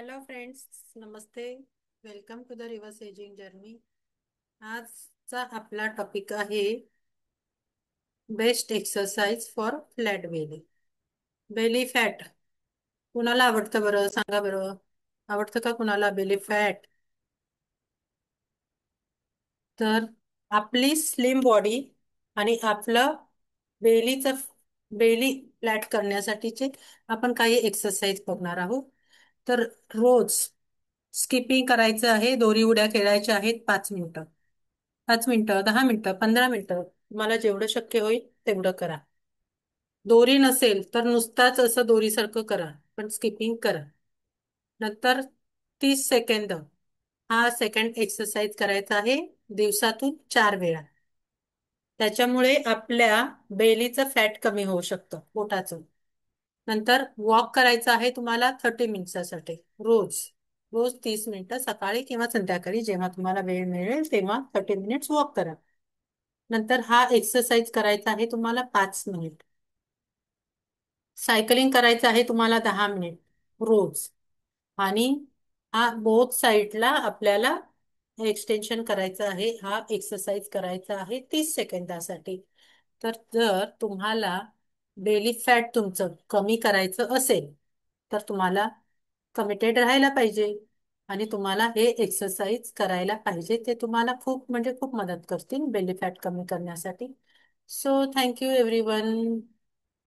Hello friends, नमस्ते. Welcome to the reverse ageing journey. आजचा आपला टॉपिक आहे best exercise for flat belly. Belly fat कुणाला आवडतं बरं? सांगा बरं. आवडतं का कुणाला बेली फॅट? तर आपली स्लिम बॉडी आणि आपलं बेलीचं बेली फ्लॅट करण्यासाठीचे आपण काही एक्सरसाइज बघणार आहोत. तर रोज स्किपिंग करायचं आहे, दोरी उड्या खेळायच्या आहेत 5 मिनिटं. 5 मिनिटं, 10 मिनिटं, 15 मिनिटं, तुम्हाला जेवढं शक्य होईल तेवढं करा. दोरी नसेल तर नुसताच असं दोरीसारखं करा, पण स्किपिंग करा. नंतर 30 सेकंद हा सेकंड एक्सरसाइज करायचा आहे, दिवसातून 4 वेळा. त्याच्यामुळे आपल्या बेलीचं फॅट कमी होऊ शकतं, पोटाचं. नंतर वॉक करायचं आहे तुम्हाला 30 मिनिटासाठी रोज. रोज 30 मिनिटं सकाळी किंवा संध्याकाळी जेव्हा तुम्हाला वेळ मिळेल तेव्हा 30 मिनिट्स वॉक करा. नंतर हा एक्सरसाइज करायचा आहे तुम्हाला 5 मिनिट. सायकलिंग करायचं आहे तुम्हाला 10 मिनिट रोज. आणि हा बोथ साईडला आपल्याला एक्सटेन्शन करायचं आहे. हा एक्सरसाइज करायचा आहे 30 सेकंदासाठी. तर जर तुम्हाला बेली फॅट तुमचं कमी करायचं असेल तर तुम्हाला कमिटेड राहायला पाहिजे आणि तुम्हाला हे एक्सरसाइज करायला पाहिजे. ते तुम्हाला खूप म्हणजे खूप मदत करतील बेली फॅट कमी करण्यासाठी. So thank you everyone.